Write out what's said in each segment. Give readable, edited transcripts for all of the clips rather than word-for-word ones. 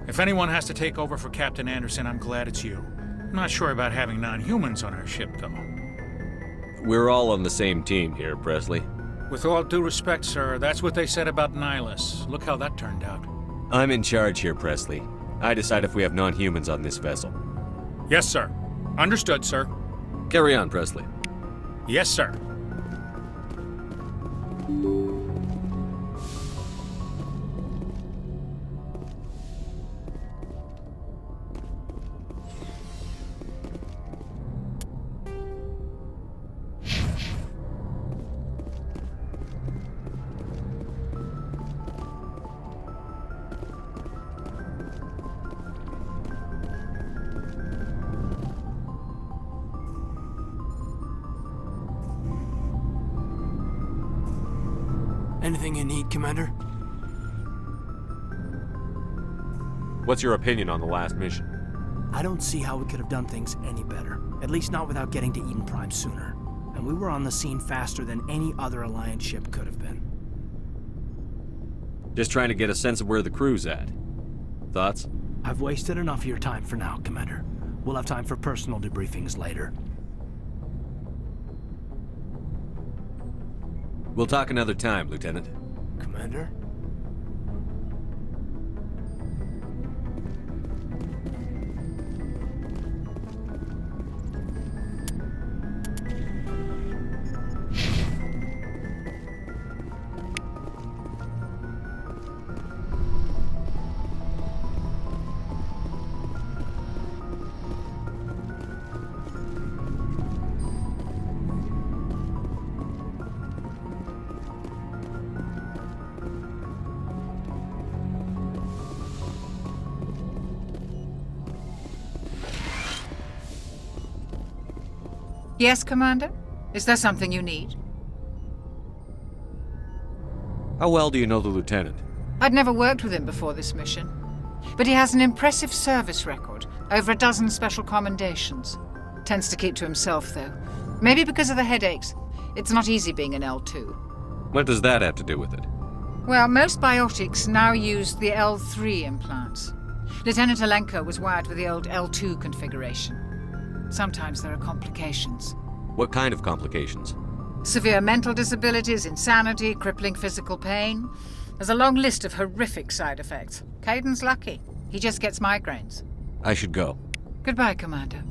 If anyone has to take over for Captain Anderson, I'm glad it's you. I'm not sure about having non-humans on our ship, though. We're all on the same team here, Presley. With all due respect, sir, that's what they said about Nihilus. Look how that turned out. I'm in charge here, Presley. I decide if we have non-humans on this vessel. Yes, sir. Understood, sir. Carry on, Presley. Yes, sir. Anything you need, Commander? What's your opinion on the last mission? I don't see how we could have done things any better. At least not without getting to Eden Prime sooner. And we were on the scene faster than any other Alliance ship could have been. Just trying to get a sense of where the crew's at. Thoughts? I've wasted enough of your time for now, Commander. We'll have time for personal debriefings later. We'll talk another time, Lieutenant. Commander? Yes, Commander? Is there something you need? How well do you know the Lieutenant? I'd never worked with him before this mission. But he has an impressive service record, over a dozen special commendations. Tends to keep to himself, though. Maybe because of the headaches. It's not easy being an L2. What does that have to do with it? Well, most biotics now use the L3 implants. Lieutenant Alenko was wired with the old L2 configuration. Sometimes there are complications. What kind of complications? Severe mental disabilities, insanity, crippling physical pain. There's a long list of horrific side effects. Caden's lucky. He just gets migraines. I should go. Goodbye, Commander.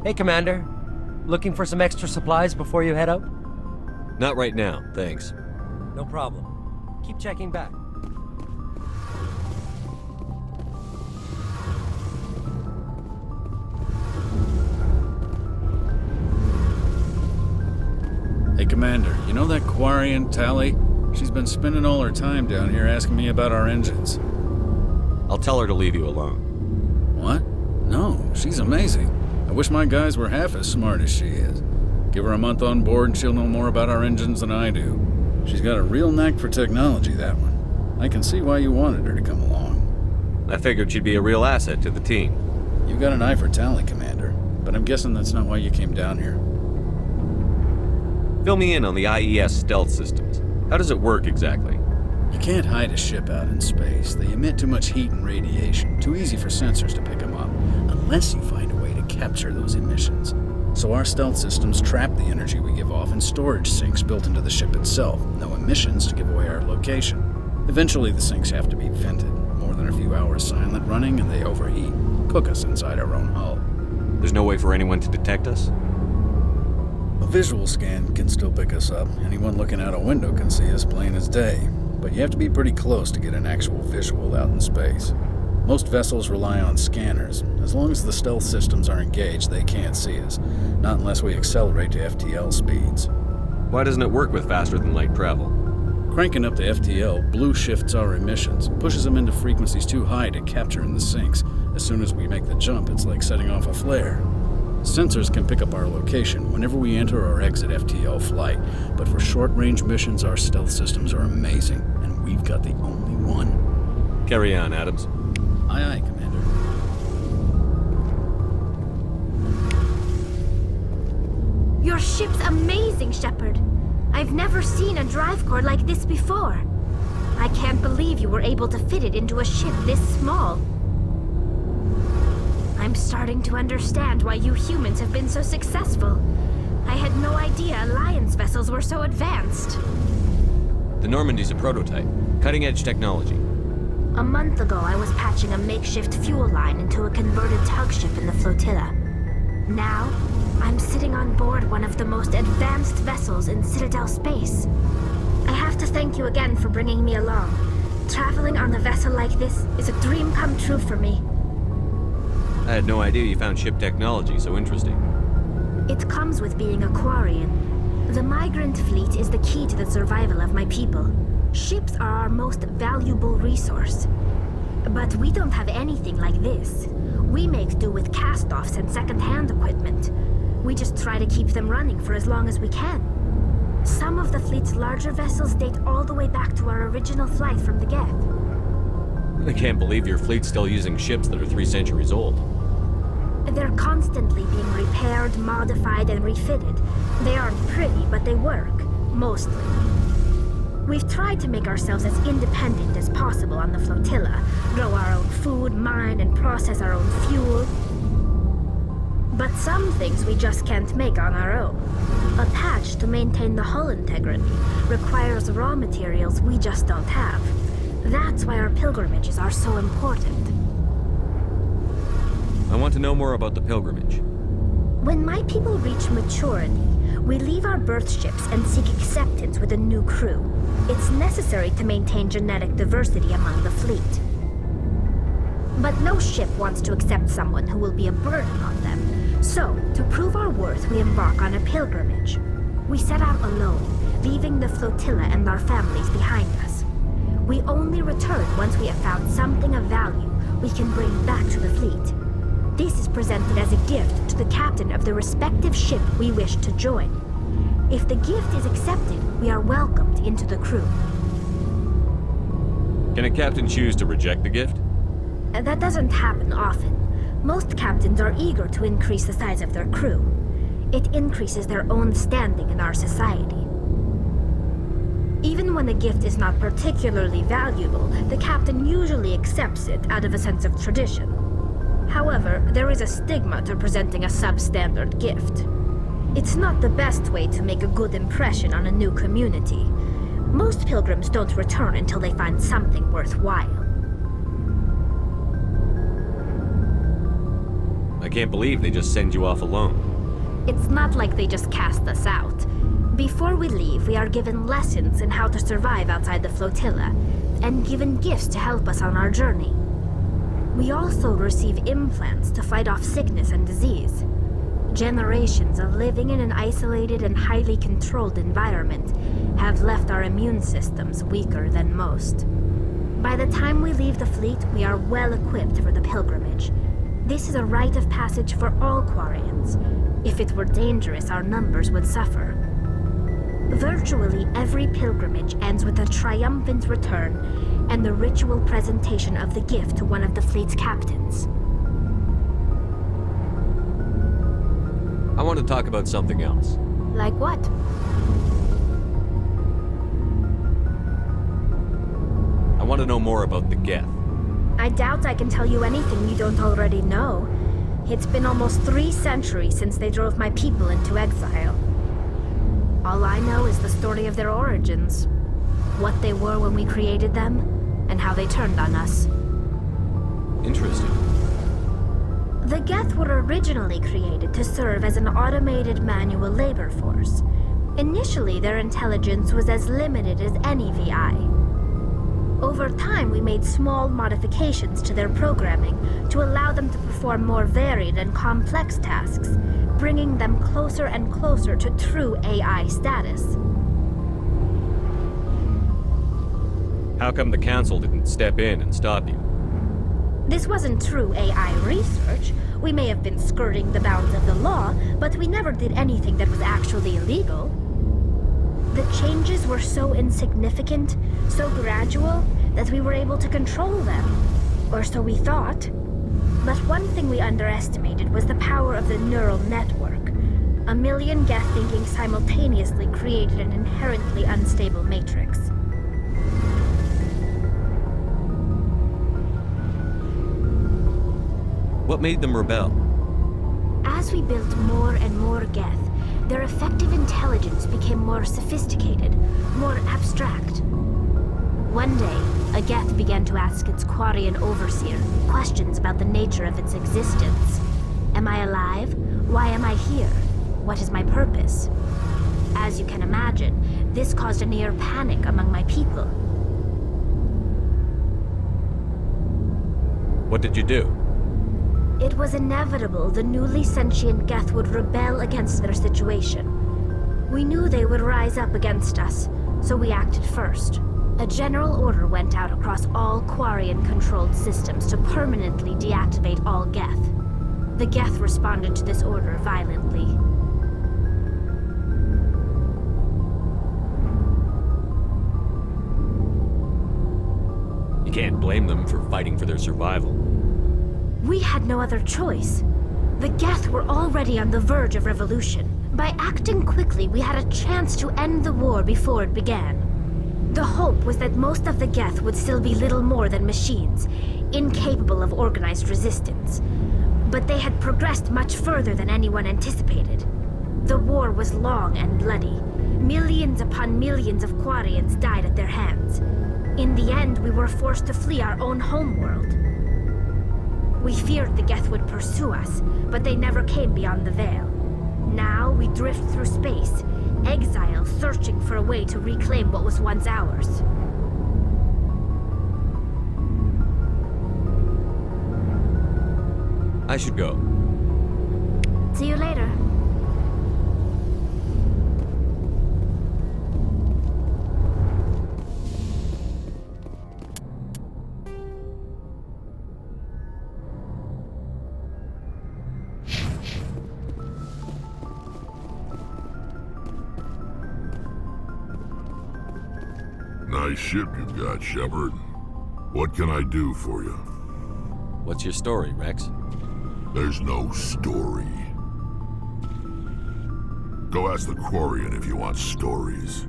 Hey, Commander. Looking for some extra supplies before you head out? Not right now, thanks. No problem. Keep checking back. Hey, Commander, you know that Quarian, Tally? She's been spending all her time down here asking me about our engines. I'll tell her to leave you alone. What? No, she's amazing. I wish my guys were half as smart as she is. Give her a month on board and she'll know more about our engines than I do. She's got a real knack for technology, that one. I can see why you wanted her to come along. I figured she'd be a real asset to the team. You got an eye for Tally, Commander, but I'm guessing that's not why you came down here. Fill me in on the IES stealth systems. How does it work exactly? You can't hide a ship out in space. They emit too much heat and radiation. Too easy for sensors to pick them up. Unless you find a way to capture those emissions. So our stealth systems trap the energy we give off in storage sinks built into the ship itself. No emissions to give away our location. Eventually the sinks have to be vented. More than a few hours silent running and they overheat. Cook us inside our own hull. There's no way for anyone to detect us? A visual scan can still pick us up. Anyone looking out a window can see us plain as day. But you have to be pretty close to get an actual visual out in space. Most vessels rely on scanners. As long as the stealth systems are engaged, they can't see us. Not unless we accelerate to FTL speeds. Why doesn't it work with faster than light travel? Cranking up to FTL blue shifts our emissions, pushes them into frequencies too high to capture in the sinks. As soon as we make the jump, it's like setting off a flare. Sensors can pick up our location whenever we enter or exit FTL flight, but for short-range missions, our stealth systems are amazing, and we've got the only one. Carry on, Adams. Aye, aye, Commander. Your ship's amazing, Shepard. I've never seen a drive core like this before. I can't believe you were able to fit it into a ship this small. I'm starting to understand why you humans have been so successful. I had no idea Alliance vessels were so advanced. The Normandy's a prototype. Cutting-edge technology. A month ago, I was patching a makeshift fuel line into a converted tug ship in the flotilla. Now, I'm sitting on board one of the most advanced vessels in Citadel space. I have to thank you again for bringing me along. Traveling on a vessel like this is a dream come true for me. I had no idea you found ship technology so interesting. It comes with being a Quarian. The migrant fleet is the key to the survival of my people. Ships are our most valuable resource. But we don't have anything like this. We make do with cast-offs and second-hand equipment. We just try to keep them running for as long as we can. Some of the fleet's larger vessels date all the way back to our original flight from the Geth. I can't believe your fleet's still using ships that are 3 centuries old. They're constantly being repaired, modified, and refitted. They aren't pretty, but they work. Mostly. We've tried to make ourselves as independent as possible on the flotilla. Grow our own food, mine, and process our own fuel. But some things we just can't make on our own. A patch to maintain the hull integrity requires raw materials we just don't have. That's why our pilgrimages are so important. I want to know more about the pilgrimage. When my people reach maturity, we leave our birth ships and seek acceptance with a new crew. It's necessary to maintain genetic diversity among the fleet. But no ship wants to accept someone who will be a burden on them. So, to prove our worth, we embark on a pilgrimage. We set out alone, leaving the flotilla and our families behind us. We only return once we have found something of value we can bring back to the fleet. This is presented as a gift to the captain of the respective ship we wish to join. If the gift is accepted, we are welcomed into the crew. Can a captain choose to reject the gift? That doesn't happen often. Most captains are eager to increase the size of their crew. It increases their own standing in our society. Even when a gift is not particularly valuable, the captain usually accepts it out of a sense of tradition. However, there is a stigma to presenting a substandard gift. It's not the best way to make a good impression on a new community. Most pilgrims don't return until they find something worthwhile. I can't believe they just send you off alone. It's not like they just cast us out. Before we leave, we are given lessons in how to survive outside the flotilla, and given gifts to help us on our journey. We also receive implants to fight off sickness and disease. Generations of living in an isolated and highly controlled environment have left our immune systems weaker than most. By the time we leave the fleet, we are well equipped for the pilgrimage. This is a rite of passage for all Quarians. If it were dangerous, our numbers would suffer. Virtually every pilgrimage ends with a triumphant return and the ritual presentation of the gift to one of the fleet's captains. I want to talk about something else. Like what? I want to know more about the Geth. I doubt I can tell you anything you don't already know. It's been almost 3 centuries since they drove my people into exile. All I know is the story of their origins. What they were when we created them, and how they turned on us. Interesting. The Geth were originally created to serve as an automated manual labor force. Initially, their intelligence was as limited as any VI. Over time, we made small modifications to their programming to allow them to perform more varied and complex tasks, bringing them closer and closer to true AI status. How come the Council didn't step in and stop you? This wasn't true AI research. We may have been skirting the bounds of the law, but we never did anything that was actually illegal. The changes were so insignificant, so gradual, that we were able to control them. Or so we thought. But one thing we underestimated was the power of the neural network. A million Geth thinking simultaneously created an inherently unstable matrix. What made them rebel? As we built more and more Geth, their effective intelligence became more sophisticated, more abstract. One day, a Geth began to ask its Quarian overseer questions about the nature of its existence. Am I alive? Why am I here? What is my purpose? As you can imagine, this caused a near panic among my people. What did you do? It was inevitable the newly sentient Geth would rebel against their situation. We knew they would rise up against us, so we acted first. A general order went out across all Quarian-controlled systems to permanently deactivate all Geth. The Geth responded to this order violently. You can't blame them for fighting for their survival. We had no other choice. The Geth were already on the verge of revolution. By acting quickly, we had a chance to end the war before it began. The hope was that most of the Geth would still be little more than machines, incapable of organized resistance. But they had progressed much further than anyone anticipated. The war was long and bloody. Millions upon millions of Quarians died at their hands. In the end, we were forced to flee our own homeworld. We feared the Geth would pursue us, but they never came beyond the Veil. Now we drift through space, exile searching for a way to reclaim what was once ours. I should go. See you later. Nice ship you've got, Shepard. What can I do for you? What's your story, Rex? There's no story. Go ask the Quarian if you want stories.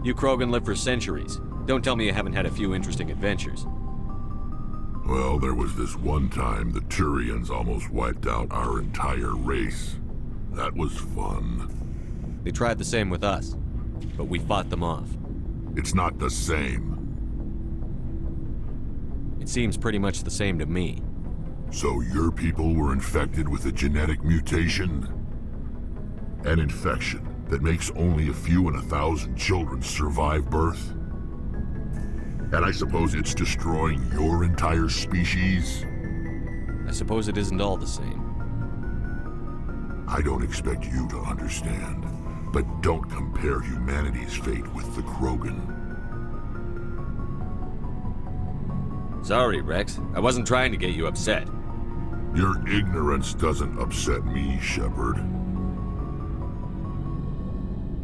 You Krogan live for centuries. Don't tell me you haven't had a few interesting adventures. Well, there was this one time the Turians almost wiped out our entire race. That was fun. They tried the same with us, but we fought them off. It's not the same. It seems pretty much the same to me. So your people were infected with a genetic mutation? An infection that makes only a few in 1,000 children survive birth? And I suppose it's destroying your entire species? I suppose it isn't all the same. I don't expect you to understand, but don't compare humanity's fate with the Krogan. Sorry, Rex. I wasn't trying to get you upset. Your ignorance doesn't upset me, Shepard.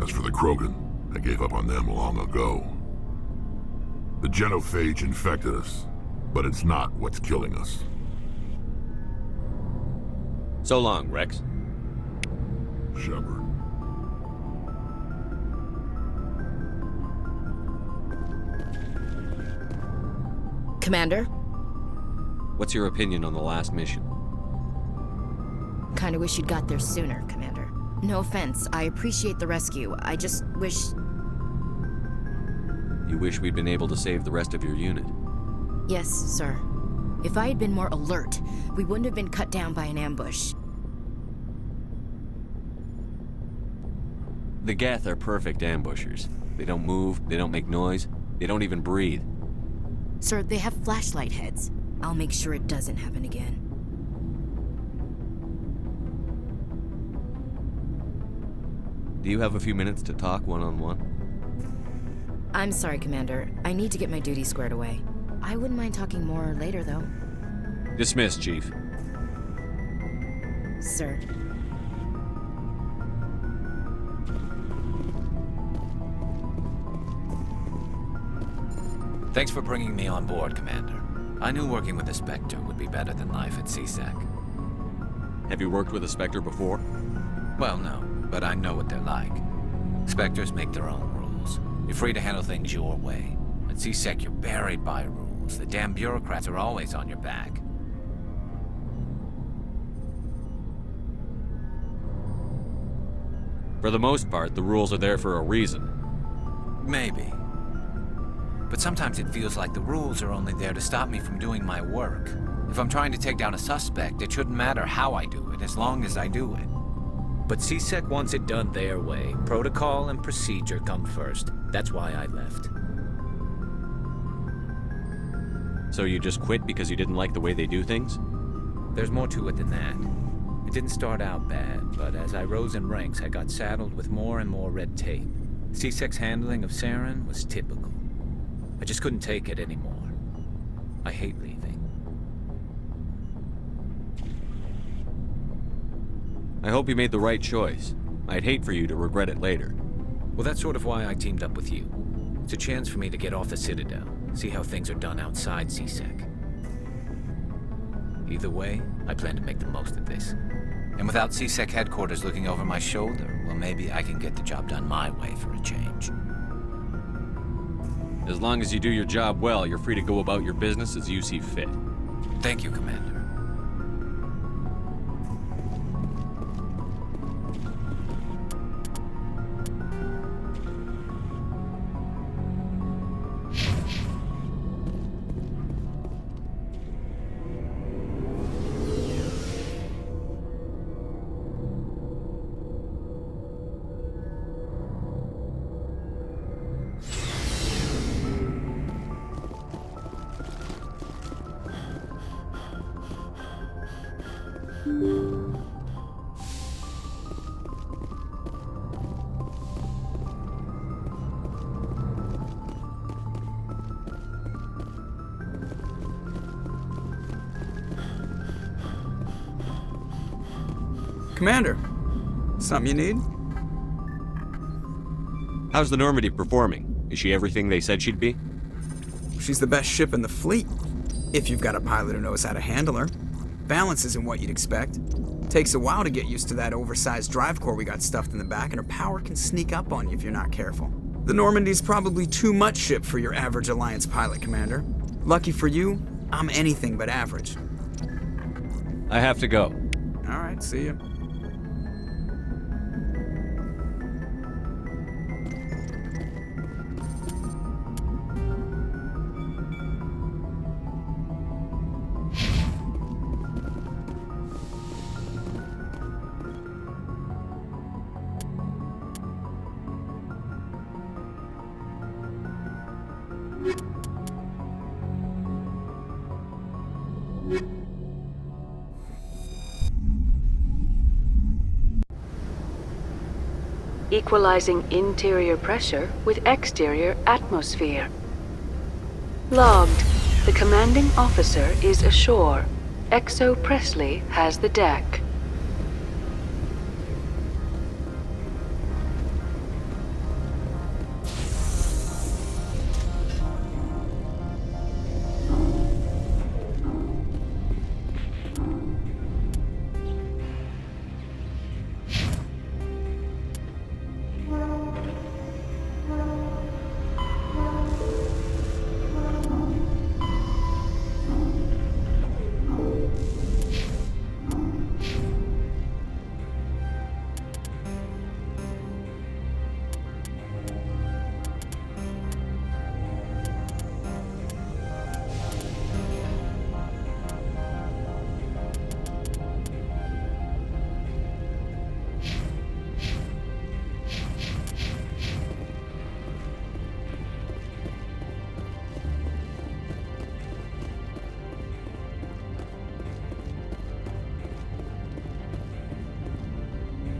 As for the Krogan, I gave up on them long ago. The genophage infected us, but it's not what's killing us. So long, Rex. Shepard. Commander? What's your opinion on the last mission? Kinda wish you'd got there sooner, Commander. No offense, I appreciate the rescue. I just wish... You wish we'd been able to save the rest of your unit? Yes, sir. If I had been more alert, we wouldn't have been cut down by an ambush. The Geth are perfect ambushers. They don't move, they don't make noise, they don't even breathe. Sir, they have flashlight heads. I'll make sure it doesn't happen again. Do you have a few minutes to talk one-on-one? I'm sorry, Commander. I need to get my duty squared away. I wouldn't mind talking more later, though. Dismissed, Chief. Sir. Thanks for bringing me on board, Commander. I knew working with a Spectre would be better than life at CSEC. Have you worked with a Spectre before? Well, no, but I know what they're like. Spectres make their own rules. You're free to handle things your way. At CSEC, you're buried by rules. The damn bureaucrats are always on your back. For the most part, the rules are there for a reason. Maybe. But sometimes it feels like the rules are only there to stop me from doing my work. If I'm trying to take down a suspect, it shouldn't matter how I do it, as long as I do it. But CSEC wants it done their way. Protocol and procedure come first. That's why I left. So you just quit because you didn't like the way they do things? There's more to it than that. It didn't start out bad, but as I rose in ranks, I got saddled with more and more red tape. CSEC's handling of Saren was typical. I just couldn't take it anymore. I hate leaving. I hope you made the right choice. I'd hate for you to regret it later. Well, that's sort of why I teamed up with you. It's a chance for me to get off the Citadel, see how things are done outside CSEC. Either way, I plan to make the most of this. And without CSEC headquarters looking over my shoulder, well, maybe I can get the job done my way for a change. As long as you do your job well, you're free to go about your business as you see fit. Thank you, Commander. Commander, something you need? How's the Normandy performing? Is she everything they said she'd be? She's the best ship in the fleet, if you've got a pilot who knows how to handle her. Balance isn't what you'd expect. Takes a while to get used to that oversized drive core we got stuffed in the back, and her power can sneak up on you if you're not careful. The Normandy's probably too much ship for your average Alliance pilot, Commander. Lucky for you, I'm anything but average. I have to go. All right, see ya. Equalizing interior pressure with exterior atmosphere. Logged. The commanding officer is ashore. Exo Presley has the deck.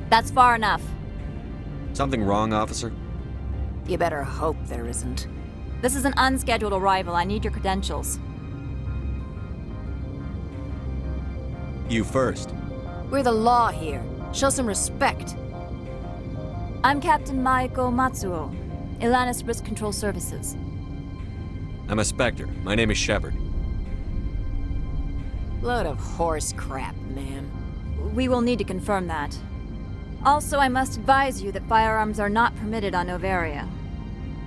That's far enough. Something wrong, officer? You better hope there isn't. This is an unscheduled arrival. I need your credentials. You first. We're the law here. Show some respect. I'm Captain Maiko Matsuo, Ilanis Risk Control Services. I'm a Spectre. My name is Shepard. Load of horse crap, ma'am. We will need to confirm that. Also, I must advise you that firearms are not permitted on Novaria.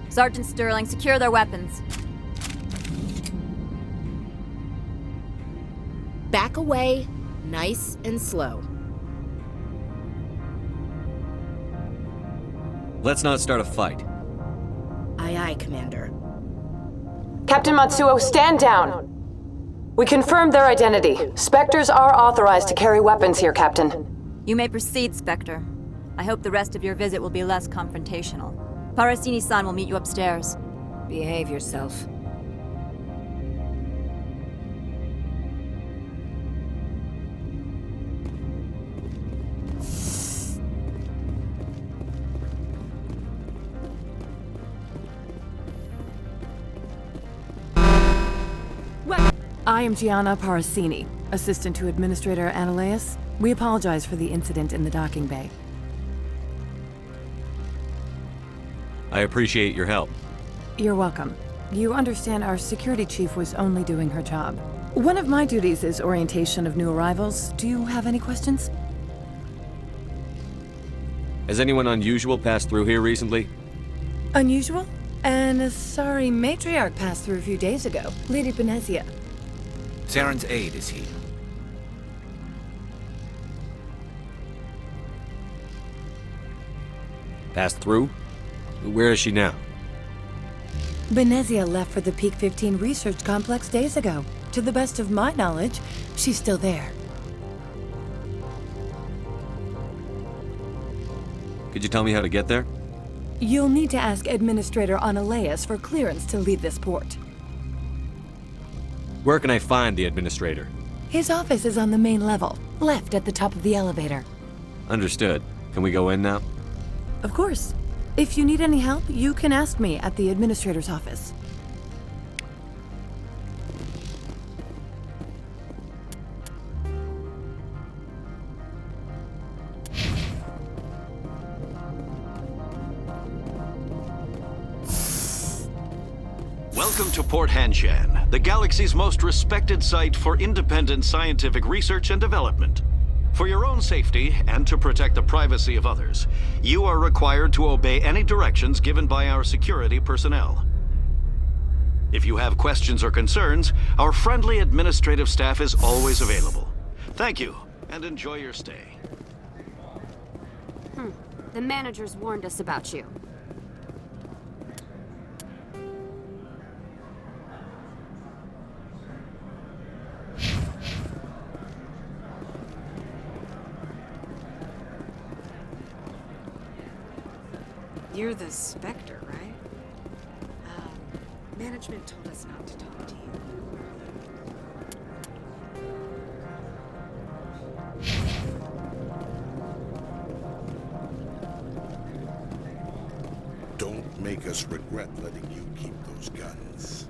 Sergeant Sterling, secure their weapons. Back away, nice and slow. Let's not start a fight. Aye, aye, Commander. Captain Matsuo, stand down! We confirmed their identity. Spectres are authorized to carry weapons here, Captain. You may proceed, Spectre. I hope the rest of your visit will be less confrontational. Parasini-san will meet you upstairs. Behave yourself. I am Gianna Parasini, assistant to Administrator Ananias. We apologize for the incident in the docking bay. I appreciate your help. You're welcome. You understand our security chief was only doing her job. One of my duties is orientation of new arrivals. Do you have any questions? Has anyone unusual passed through here recently? Unusual? And a sorry matriarch passed through a few days ago. Lady Benezia. Saren's aide is here. Passed through? Where is she now? Benezia left for the Peak 15 research complex days ago. To the best of my knowledge, she's still there. Could you tell me how to get there? You'll need to ask Administrator Ananias for clearance to leave this port. Where can I find the Administrator? His office is on the main level, left at the top of the elevator. Understood. Can we go in now? Of course. If you need any help, you can ask me at the Administrator's office. Welcome to Port Hanshan, the galaxy's most respected site for independent scientific research and development. For your own safety and to protect the privacy of others, you are required to obey any directions given by our security personnel. If you have questions or concerns, our friendly administrative staff is always available. Thank you, and enjoy your stay. The managers warned us about you. You're the Spectre, right? Management told us not to talk to you. Don't make us regret letting you keep those guns.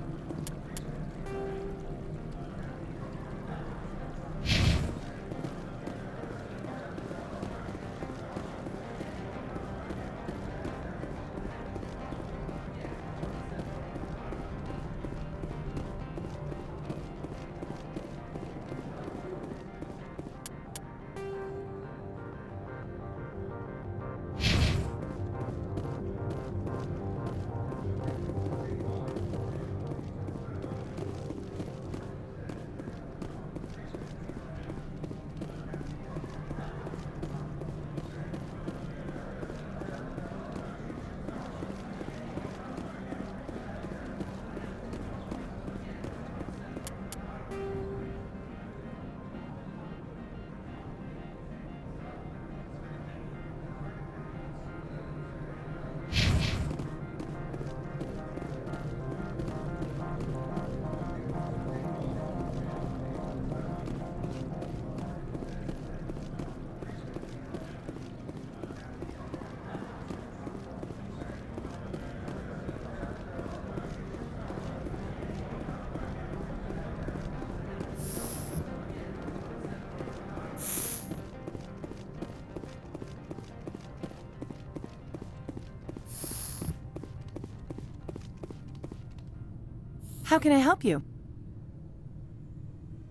How can I help you?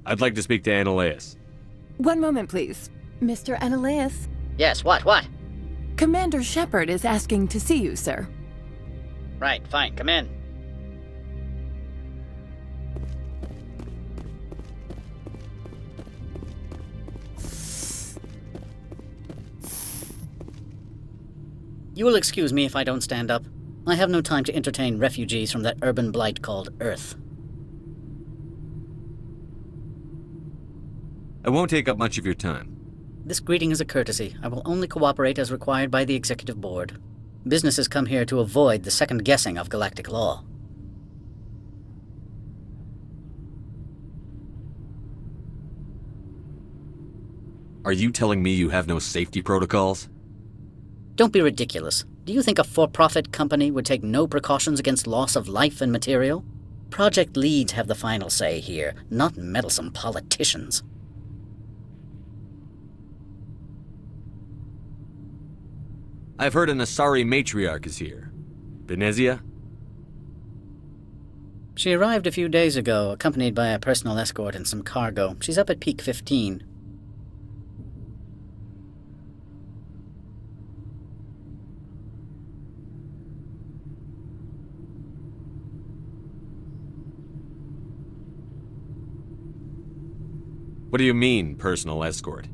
I'd like to speak to Annaleus. One moment, please. Mr. Annaleus? Yes, what? Commander Shepard is asking to see you, sir. Right, fine, come in. You will excuse me if I don't stand up. I have no time to entertain refugees from that urban blight called Earth. I won't take up much of your time. This greeting is a courtesy. I will only cooperate as required by the Executive Board. Businesses come here to avoid the second guessing of galactic law. Are you telling me you have no safety protocols? Don't be ridiculous. Do you think a for-profit company would take no precautions against loss of life and material? Project leads have the final say here, not meddlesome politicians. I've heard an Asari matriarch is here. Benezia? She arrived a few days ago, accompanied by a personal escort and some cargo. She's up at Peak 15. What do you mean, personal escort?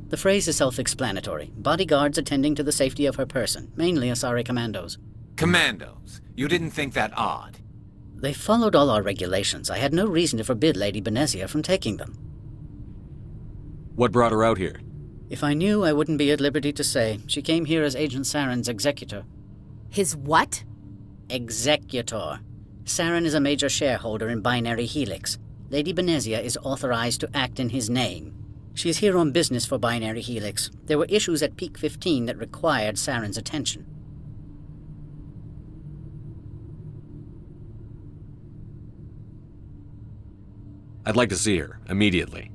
The phrase is self-explanatory. Bodyguards attending to the safety of her person, mainly Asari commandos. Commandos? You didn't think that odd? They followed all our regulations. I had no reason to forbid Lady Benezia from taking them. What brought her out here? If I knew, I wouldn't be at liberty to say. She came here as Agent Saren's executor. His what? Executor. Saren is a major shareholder in Binary Helix. Lady Benezia is authorized to act in his name. She is here on business for Binary Helix. There were issues at Peak 15 that required Saren's attention. I'd like to see her, immediately.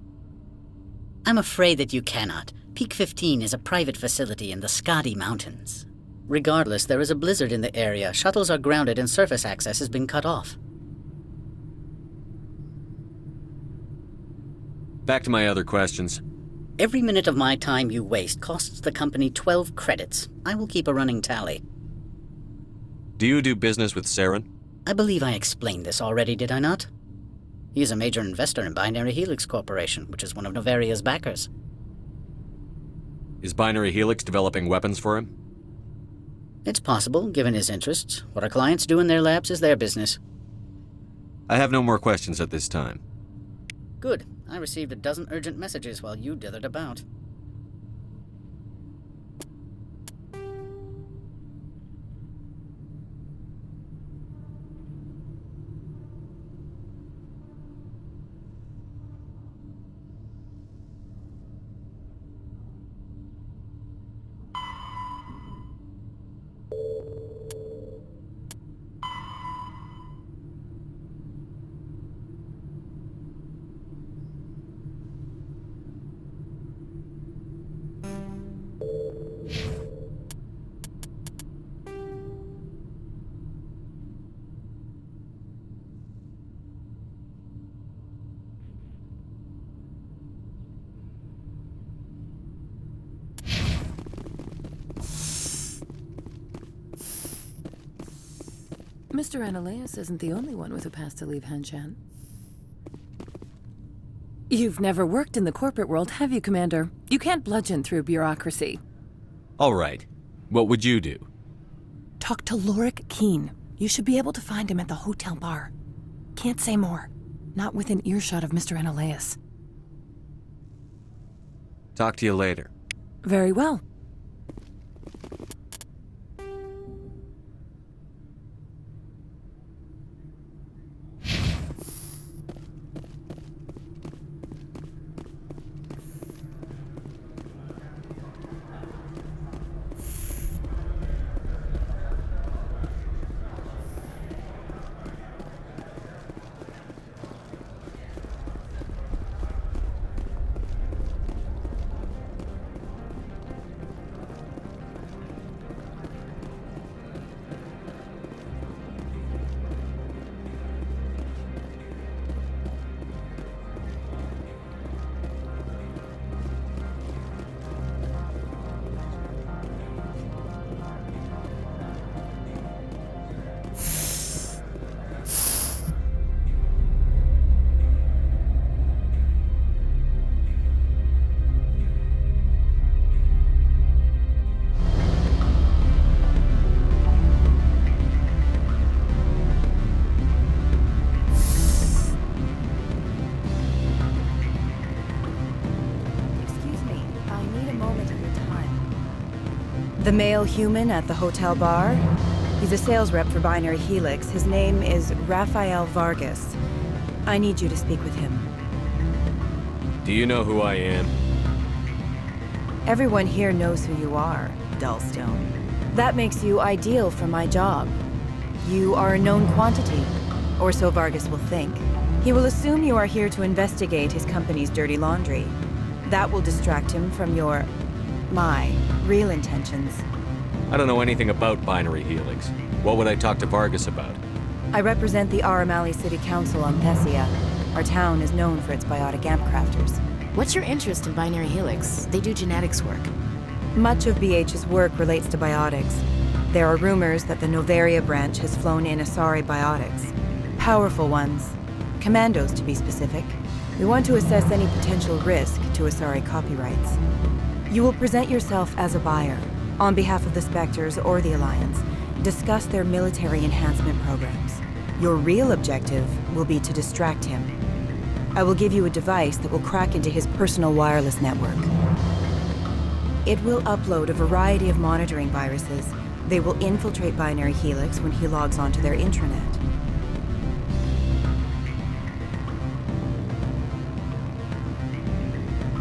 I'm afraid that you cannot. Peak 15 is a private facility in the Skadi Mountains. Regardless, there is a blizzard in the area. Shuttles are grounded and surface access has been cut off. Back to my other questions. Every minute of my time you waste costs the company 12 credits. I will keep a running tally. Do you do business with Saren? I believe I explained this already, did I not? He is a major investor in Binary Helix Corporation, which is one of Novaria's backers. Is Binary Helix developing weapons for him? It's possible, given his interests. What our clients do in their labs is their business. I have no more questions at this time. Good. I received a dozen urgent messages while you dithered about. Mr. Annaleus isn't the only one with a pass to leave Hanshan. You've never worked in the corporate world, have you, Commander? You can't bludgeon through bureaucracy. All right. What would you do? Talk to Lorik Keen. You should be able to find him at the hotel bar. Can't say more. Not within earshot of Mr. Annaleus. Talk to you later. Very well. The male human at the hotel bar? He's a sales rep for Binary Helix. His name is Rafael Vargas. I need you to speak with him. Do you know who I am? Everyone here knows who you are, Dullstone. That makes you ideal for my job. You are a known quantity, or so Vargas will think. He will assume you are here to investigate his company's dirty laundry. That will distract him from my real intentions. I don't know anything about Binary Helix. What would I talk to Vargas about? I represent the Aramali City Council on Thessia. Our town is known for its biotic amp crafters. What's your interest in Binary Helix? They do genetics work. Much of BH's work relates to biotics. There are rumors that the Novaria branch has flown in Asari biotics. Powerful ones. Commandos, to be specific. We want to assess any potential risk to Asari copyrights. You will present yourself as a buyer, on behalf of the Spectres or the Alliance. Discuss their military enhancement programs. Your real objective will be to distract him. I will give you a device that will crack into his personal wireless network. It will upload a variety of monitoring viruses. They will infiltrate Binary Helix when he logs onto their intranet.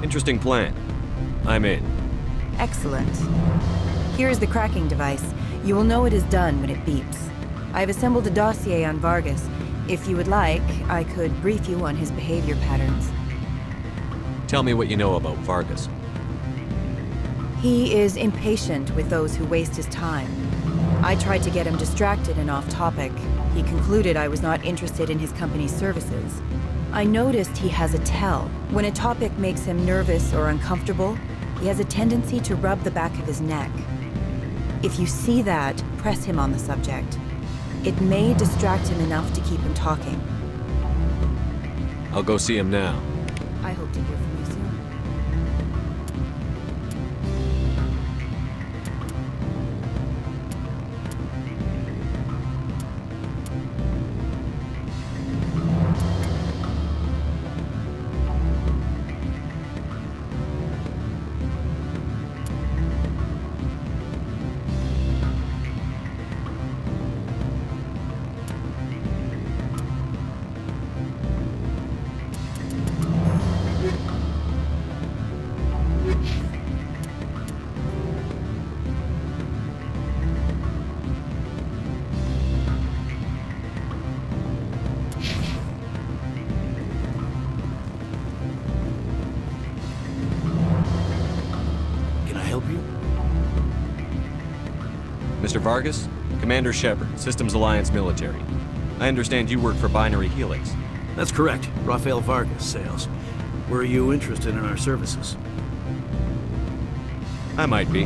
Interesting plan. I'm in. Excellent. Here is the cracking device. You will know it is done when it beeps. I have assembled a dossier on Vargas. If you would like, I could brief you on his behavior patterns. Tell me what you know about Vargas. He is impatient with those who waste his time. I tried to get him distracted and off topic. He concluded I was not interested in his company's services. I noticed he has a tell. When a topic makes him nervous or uncomfortable, he has a tendency to rub the back of his neck. If you see that, press him on the subject. It may distract him enough to keep him talking. I'll go see him now. I hope to hear from you soon. Mr. Vargas? Commander Shepard, Systems Alliance Military. I understand you work for Binary Helix. That's correct. Rafael Vargas, sales. Were you interested in our services? I might be.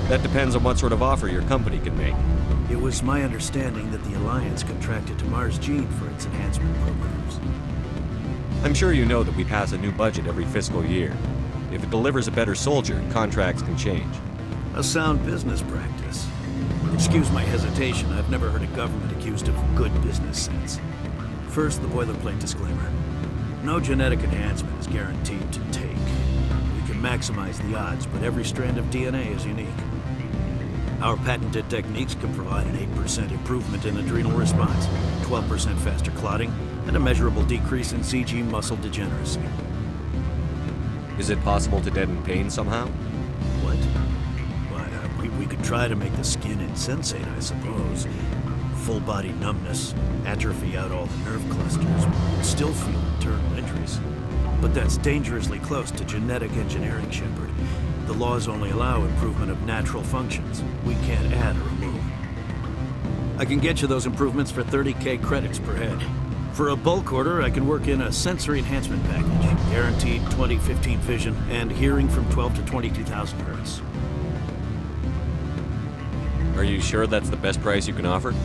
That depends on what sort of offer your company can make. It was my understanding that the Alliance contracted to Mars Gene for its enhancement programs. I'm sure you know that we pass a new budget every fiscal year. If it delivers a better soldier, contracts can change. A sound business practice. Excuse my hesitation, I've never heard a government accused of good business sense. First, the boilerplate disclaimer. No genetic enhancement is guaranteed to take. We can maximize the odds, but every strand of DNA is unique. Our patented techniques can provide an 8% improvement in adrenal response, 12% faster clotting, and a measurable decrease in CG muscle degeneracy. Is it possible to deaden pain somehow? What? We could try to make the skin insensate, I suppose. Full body numbness, atrophy out all the nerve clusters, we'd still feel internal injuries. But that's dangerously close to genetic engineering, Shepard. The laws only allow improvement of natural functions. We can't add or remove. I can get you those improvements for 30K credits per head. For a bulk order, I can work in a sensory enhancement package. Guaranteed 20/15 vision and hearing from 12 to 22,000 hertz. Are you sure that's the best price you can offer?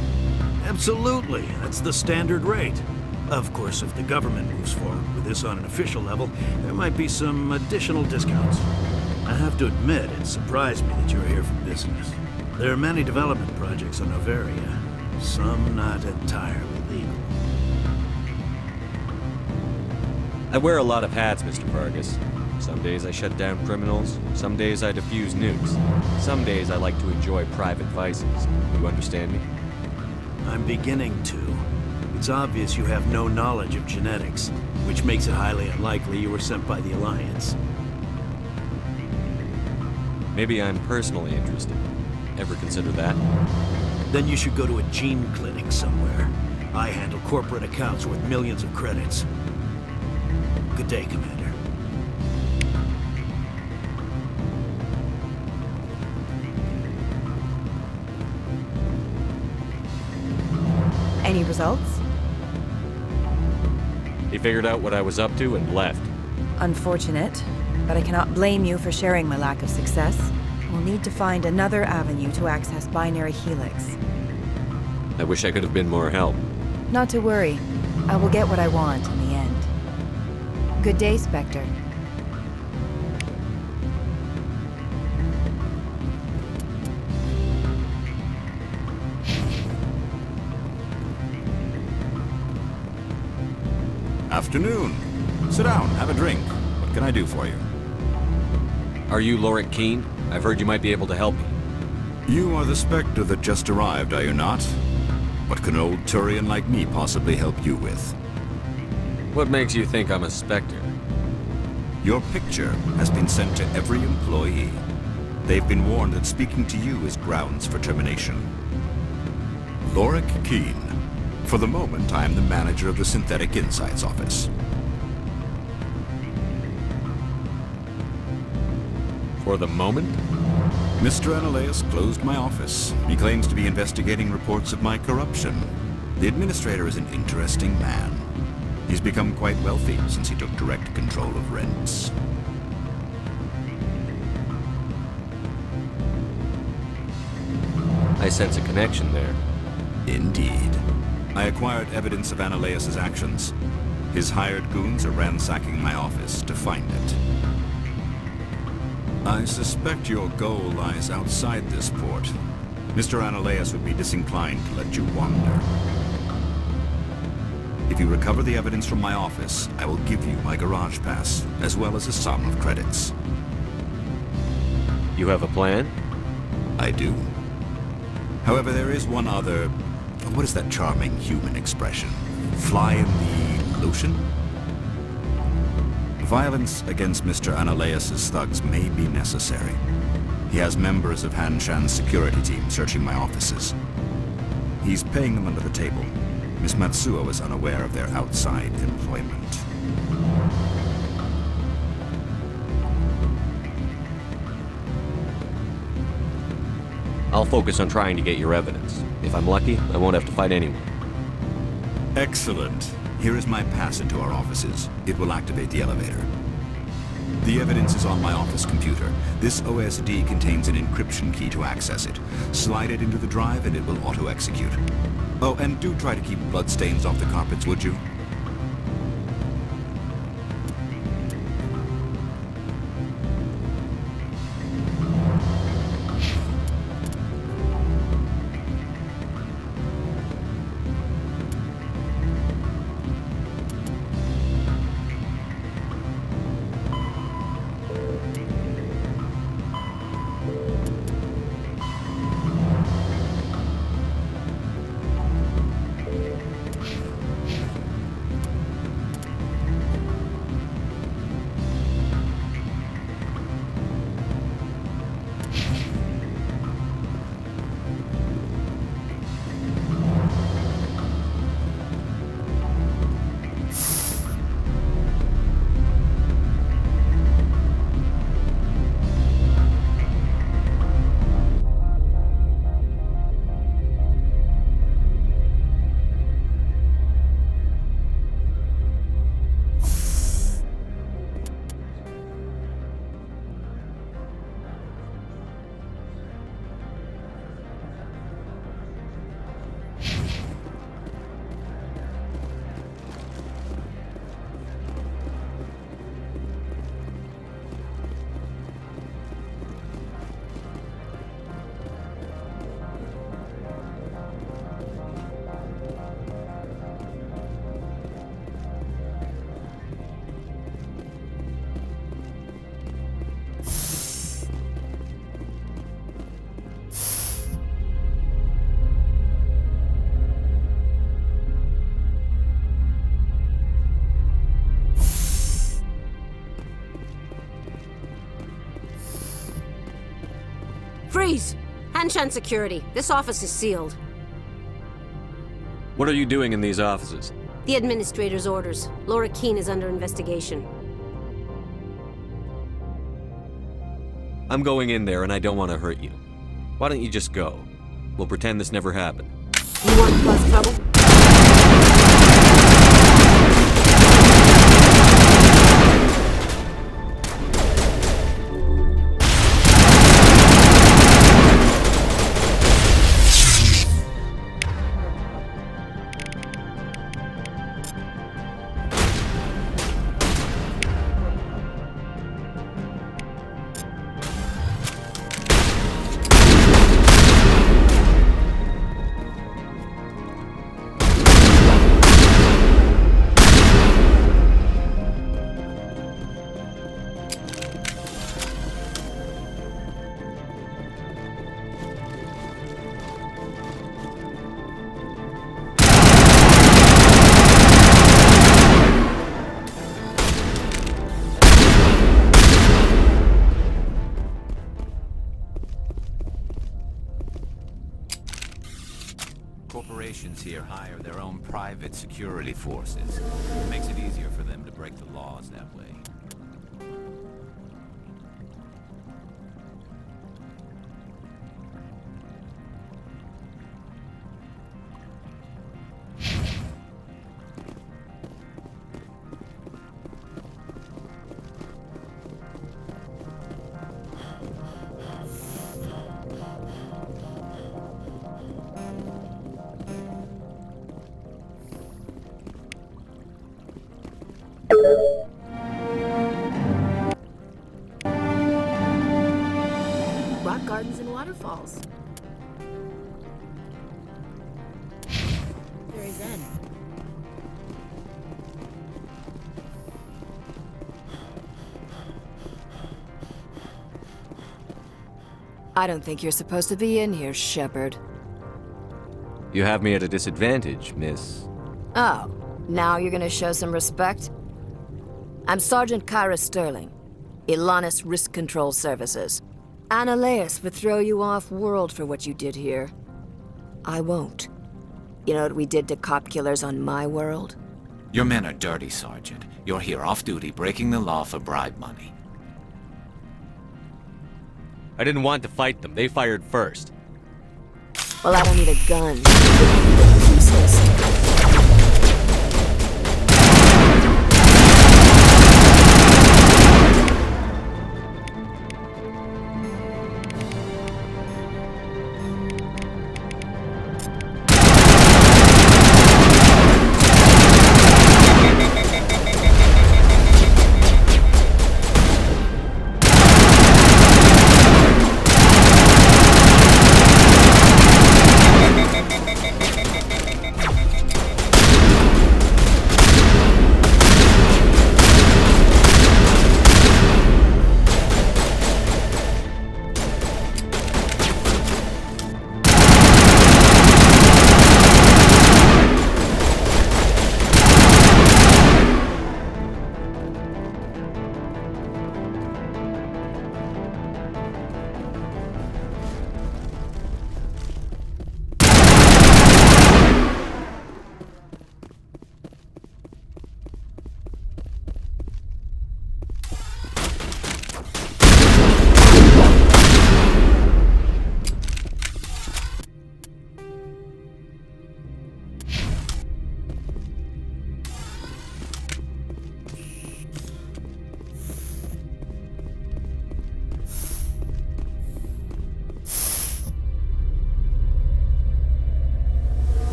Absolutely. That's the standard rate. Of course, if the government moves forward with this on an official level, there might be some additional discounts. I have to admit, it surprised me that you're here for business. There are many development projects on Novaria, some not entirely legal. I wear a lot of hats, Mr. Vargas. Some days I shut down criminals, some days I defuse nukes. Some days I like to enjoy private vices. You understand me? I'm beginning to. It's obvious you have no knowledge of genetics, which makes it highly unlikely you were sent by the Alliance. Maybe I'm personally interested. Ever consider that? Then you should go to a gene clinic somewhere. I handle corporate accounts worth millions of credits. Good day, Commander. Any results? He figured out what I was up to and left. Unfortunate, but I cannot blame you for sharing my lack of success. We'll need to find another avenue to access Binary Helix. I wish I could have been more help. Not to worry. I will get what I want in the end. Good day, Spectre. Afternoon. Sit down, have a drink. What can I do for you? Are you Lorik Keene? I've heard you might be able to help me. You are the Spectre that just arrived, are you not? What can an old Turian like me possibly help you with? What makes you think I'm a Spectre? Your picture has been sent to every employee. They've been warned that speaking to you is grounds for termination. Lorik Keene. For the moment, I am the manager of the Synthetic Insights Office. For the moment? Mr. Analaeus closed my office. He claims to be investigating reports of my corruption. The administrator is an interesting man. He's become quite wealthy since he took direct control of rents. I sense a connection there. Indeed. I acquired evidence of Analaeus' actions. His hired goons are ransacking my office to find it. I suspect your goal lies outside this port. Mr. Analaeus would be disinclined to let you wander. If you recover the evidence from my office, I will give you my garage pass, as well as a sum of credits. You have a plan? I do. However, there is one other... What is that charming human expression? Fly in the lotion? Violence against Mr. Analaeus' thugs may be necessary. He has members of Han Shan's security team searching my offices. He's paying them under the table. Miss Matsuo is unaware of their outside employment. I'll focus on trying to get your evidence. If I'm lucky, I won't have to fight anyone. Excellent. Here is my pass into our offices. It will activate the elevator. The evidence is on my office computer. This OSD contains an encryption key to access it. Slide it into the drive and it will auto-execute. Oh, and do try to keep bloodstains off the carpets, would you? Freeze! Hanshan security. This office is sealed. What are you doing in these offices? The administrator's orders. Laura Keene is under investigation. I'm going in there and I don't want to hurt you. Why don't you just go? We'll pretend this never happened. You want to cause trouble? Corporations here hire their own private security forces. It makes it easier for them to break the laws that way. Rock gardens and waterfalls. Very zen. I don't think you're supposed to be in here, Shepard. You have me at a disadvantage, miss. Oh, now you're gonna show some respect? I'm Sergeant Kyra Sterling, Ilanis Risk Control Services. Annaleus would throw you off-world for what you did here. I won't. You know what we did to cop killers on my world? Your men are dirty, Sergeant. You're here off-duty, breaking the law for bribe money. I didn't want to fight them. They fired first. Well, I don't need a gun. Pieces.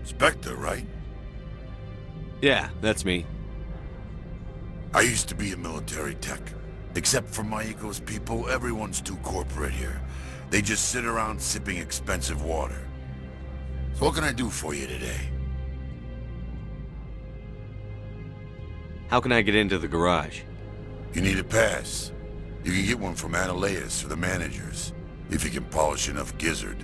Spectre, right? Yeah, that's me. I used to be a military tech. Except for Maiko's people, everyone's too corporate here. They just sit around sipping expensive water. So what can I do for you today? How can I get into the garage? You need a pass. You can get one from Annaleus or the managers, if you can polish enough gizzard.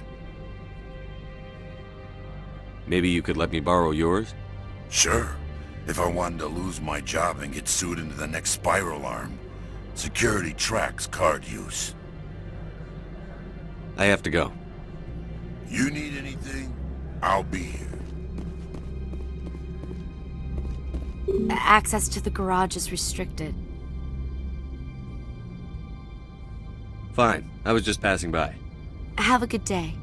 Maybe you could let me borrow yours? Sure. If I wanted to lose my job and get sued into the next spiral arm. Security tracks card use. I have to go. You need anything? I'll be here. Access to the garage is restricted. Fine. I was just passing by. Have a good day.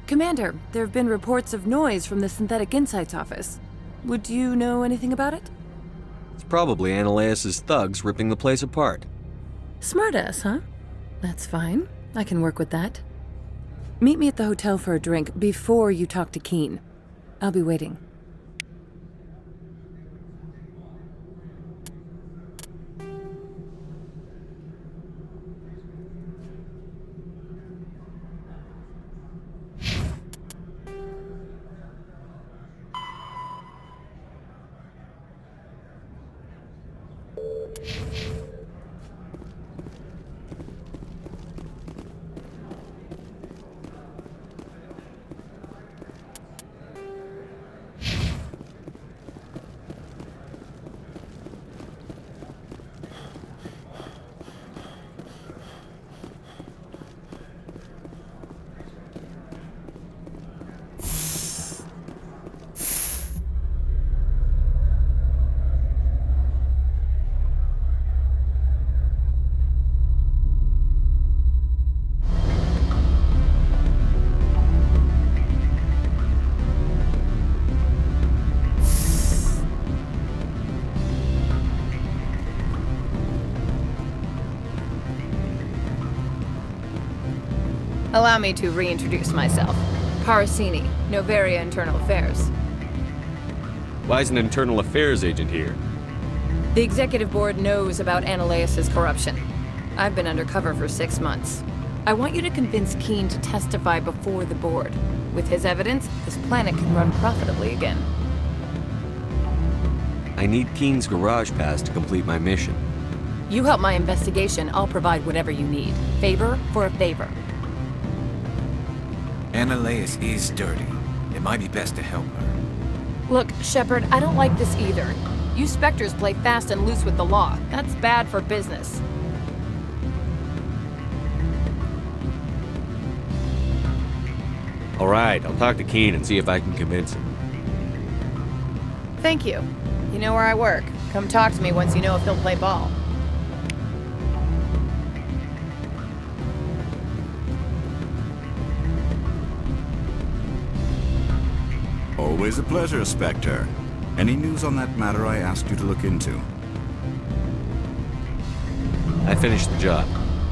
Commander, there have been reports of noise from the Synthetic Insights office. Would you know anything about it? It's probably Analaeus' thugs ripping the place apart. Smartass, huh? That's fine. I can work with that. Meet me at the hotel for a drink before you talk to Keen. I'll be waiting. Allow me to reintroduce myself. Parasini, Novaria Internal Affairs. Why is an internal affairs agent here? The executive board knows about Analaeus' corruption. I've been undercover for 6 months. I want you to convince Keen to testify before the board. With his evidence, this planet can run profitably again. I need Keen's garage pass to complete my mission. You help my investigation, I'll provide whatever you need. Favor for a favor. Analaeus is dirty. It might be best to help her. Look, Shepard, I don't like this either. You Spectres play fast and loose with the law. That's bad for business. All right, I'll talk to Keen and see if I can convince him. Thank you. You know where I work. Come talk to me once you know if he'll play ball. Always a pleasure, Spectre. Any news on that matter I asked you to look into? I finished the job,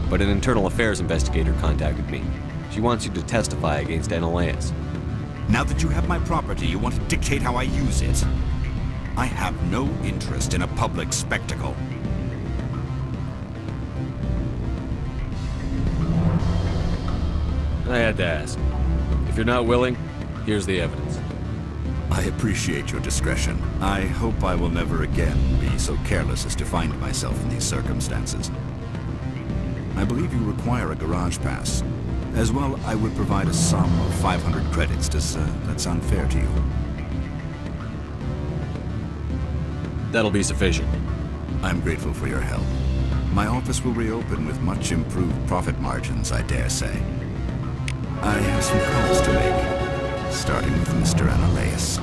but an internal affairs investigator contacted me. She wants you to testify against Analaeus. Now that you have my property, you want to dictate how I use it? I have no interest in a public spectacle. I had to ask. If you're not willing, here's the evidence. I appreciate your discretion. I hope I will never again be so careless as to find myself in these circumstances. I believe you require a garage pass. As well, I would provide a sum of 500 credits. Does that sound fair to you? That'll be sufficient. I'm grateful for your help. My office will reopen with much improved profit margins, I dare say. I have some calls to make, starting with Mr. Analaeus.